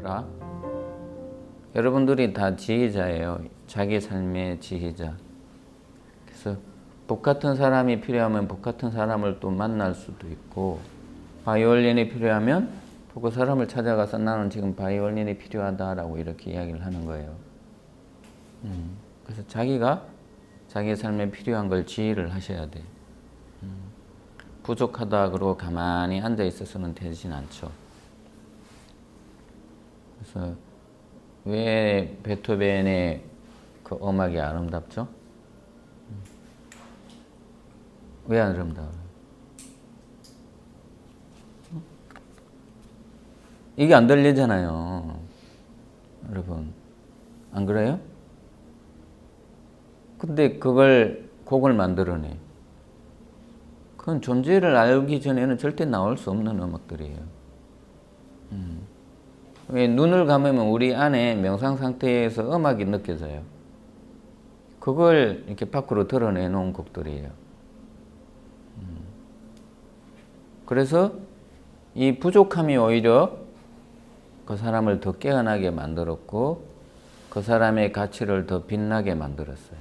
해라. 여러분들이 다 지휘자예요. 자기 삶의 지휘자. 그래서 복 같은 사람이 필요하면 복 같은 사람을 또 만날 수도 있고, 바이올린이 필요하면 또 그 사람을 찾아가서 나는 지금 바이올린이 필요하다라고 이렇게 이야기를 하는 거예요. 그래서 자기가 자기 삶에 필요한 걸 지휘를 하셔야 돼. 부족하다 그러고 가만히 앉아 있어서는 되진 않죠. 그래서 왜 베토벤의 그 음악이 아름답죠? 왜 아름다워요? 이게 안 들리잖아요. 여러분. 안 그래요? 근데 그걸 곡을 만들어내. 그건 존재를 알기 전에는 절대 나올 수 없는 음악들이에요. 왜 눈을 감으면 우리 안에 명상 상태에서 음악이 느껴져요. 그걸 이렇게 밖으로 드러내놓은 곡들이에요. 그래서 이 부족함이 오히려 그 사람을 더 깨어나게 만들었고 그 사람의 가치를 더 빛나게 만들었어요.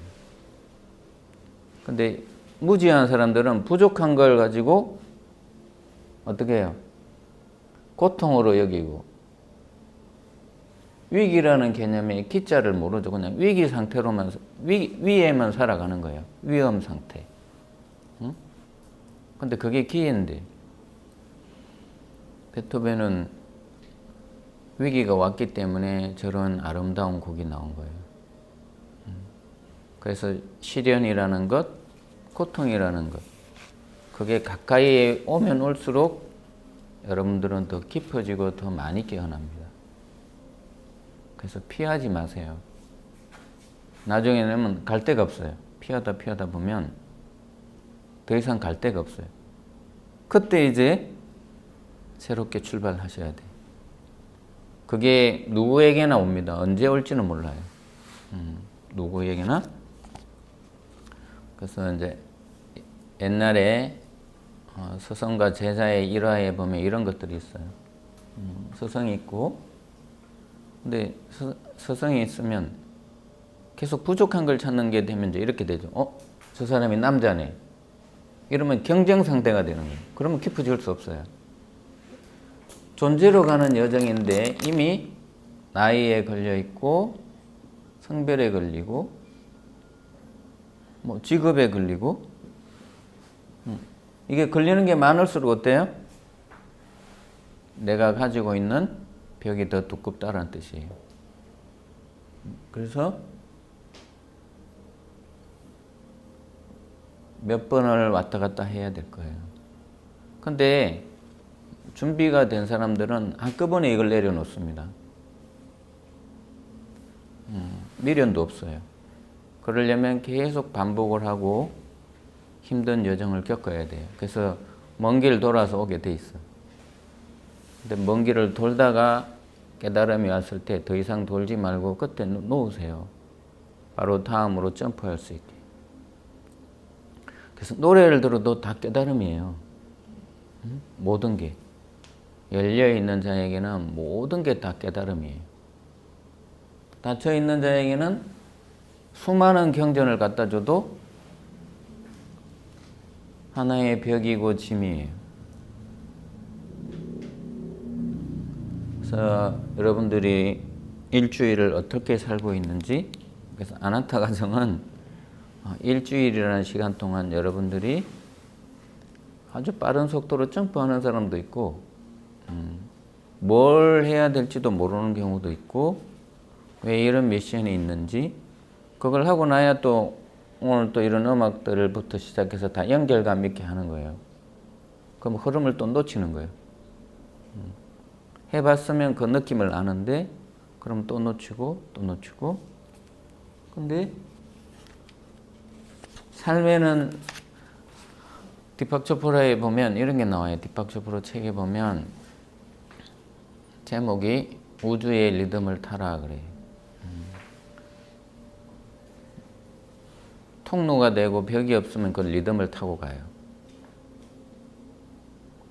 근데 무지한 사람들은 부족한 걸 가지고 어떻게 해요? 고통으로 여기고, 위기라는 개념의 기자를 모르죠. 그냥 위기 상태로만, 위에만 살아가는 거예요. 위험 상태. 응? 근데 그게 기회인데, 베토벤은 위기가 왔기 때문에 저런 아름다운 곡이 나온 거예요. 그래서 시련이라는 것, 고통이라는 것, 그게 가까이 오면 올수록 여러분들은 더 깊어지고 더 많이 깨어납니다. 그래서 피하지 마세요. 나중에는 갈 데가 없어요. 피하다 보면 더 이상 갈 데가 없어요. 그때 이제 새롭게 출발하셔야 돼요. 그게 누구에게나 옵니다. 언제 올지는 몰라요. 누구에게나. 그래서 이제 옛날에 스승과 제자의 일화에 보면 이런 것들이 있어요. 스승이 있고, 근데 스승이 있으면 계속 부족한 걸 찾는 게 되면 이제 이렇게 되죠. 저 사람이 남자네. 이러면 경쟁 상태가 되는 거예요. 그러면 깊어질 수 없어요. 존재로 가는 여정인데 이미 나이에 걸려 있고, 성별에 걸리고, 뭐 직업에 걸리고, 이게 걸리는 게 많을수록 어때요? 내가 가지고 있는 벽이 더 두껍다는 뜻이에요. 그래서 몇 번을 왔다 갔다 해야 될 거예요. 근데 준비가 된 사람들은 한꺼번에 이걸 내려놓습니다. 미련도 없어요. 그러려면 계속 반복을 하고 힘든 여정을 겪어야 돼요. 그래서 먼 길 돌아서 오게 돼 있어. 근데 먼 길을 돌다가 깨달음이 왔을 때 더 이상 돌지 말고 그때 놓으세요. 바로 다음으로 점프할 수 있게. 그래서 노래를 들어도 다 깨달음이에요. 모든 게. 열려있는 자에게는 모든 게 다 깨달음이에요. 닫혀있는 자에게는 수많은 경전을 갖다 줘도 하나의 벽이고 짐이에요. 그래서 여러분들이 일주일을 어떻게 살고 있는지, 그래서 아나타 가정은 일주일이라는 시간 동안 여러분들이 아주 빠른 속도로 점프하는 사람도 있고, 뭘 해야 될지도 모르는 경우도 있고, 왜 이런 미션이 있는지, 그걸 하고 나야 또 오늘 또 이런 음악들부터 시작해서 다 연결감 있게 하는 거예요. 그럼 흐름을 또 놓치는 거예요. 해봤으면 그 느낌을 아는데, 그럼 또 놓치고, 또 놓치고. 근데 삶에는 디팍 초프라에 보면 이런 게 나와요. 디팍 초프라 책에 보면 제목이 우주의 리듬을 타라 그래요. 통로가 되고 벽이 없으면 그 리듬을 타고 가요.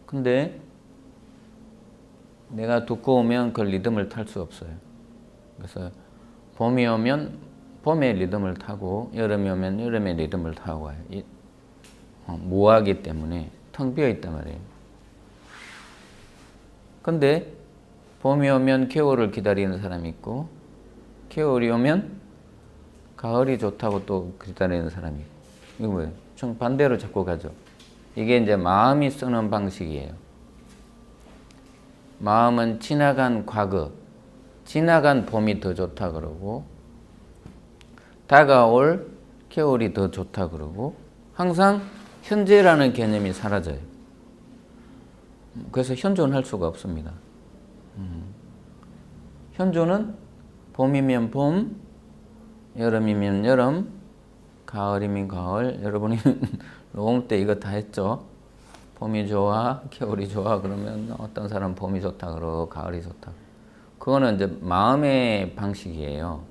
근데 내가 두꺼우면 그 리듬을 탈 수 없어요. 그래서 봄이 오면 봄의 리듬을 타고 여름이 오면 여름의 리듬을 타고 와요. 무하기 때문에 텅 비어 있단 말이에요. 근데 봄이 오면 겨울을 기다리는 사람이 있고 겨울이 오면 가을이 좋다고 또 기다리는 사람이 있고 이거 뭐예요? 정반대로 자꾸 가죠. 이게 이제 마음이 쓰는 방식이에요. 마음은 지나간 과거, 지나간 봄이 더 좋다 그러고 다가올 겨울이 더 좋다 그러고 항상 현재라는 개념이 사라져요. 그래서 현존할 수가 없습니다. 현존은 봄이면 봄, 여름이면 여름, 가을이면 가을. 여러분이 녹음 때 이거 다 했죠? 봄이 좋아, 겨울이 좋아 그러면 어떤 사람은 봄이 좋다 그러고 가을이 좋다. 그거는 이제 마음의 방식이에요.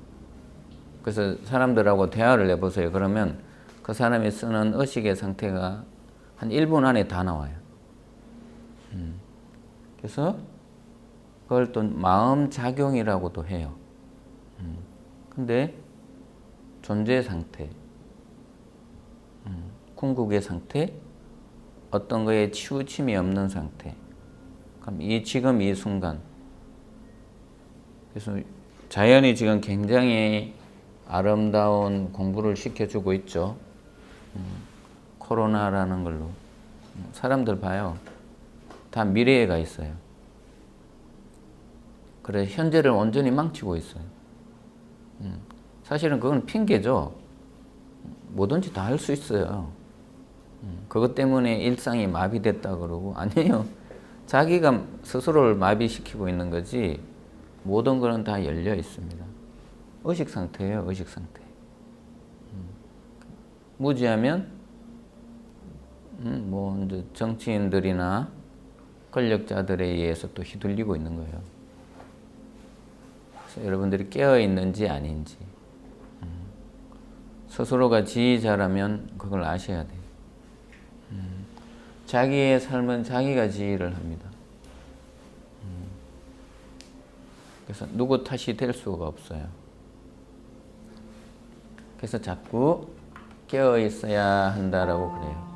그래서 사람들하고 대화를 해보세요. 그러면 그 사람이 쓰는 의식의 상태가 한 1분 안에 다 나와요. 그래서 그걸 또 마음 작용이라고도 해요. 근데 존재 상태, 궁극의 상태, 어떤 거에 치우침이 없는 상태. 그럼 지금 이 순간. 그래서 자연이 지금 굉장히 아름다운 공부를 시켜주고 있죠. 코로나라는 걸로. 사람들 봐요. 다 미래에 가 있어요. 그래 현재를 온전히 망치고 있어요. 사실은 그건 핑계죠. 뭐든지 다 할 수 있어요. 그것 때문에 일상이 마비됐다 그러고 아니에요. 자기가 스스로를 마비시키고 있는 거지 모든 거는 다 열려 있습니다. 의식 상태예요. 의식 상태. 무지하면 뭐 이제 정치인들이나 권력자들에 의해서 또 휘둘리고 있는 거예요. 그래서 여러분들이 깨어 있는지 아닌지 스스로가 지휘자라면 그걸 아셔야 돼요. 자기의 삶은 자기가 지휘를 합니다. 그래서 누구 탓이 될 수가 없어요. 그래서 자꾸 깨어 있어야 한다라고 그래요.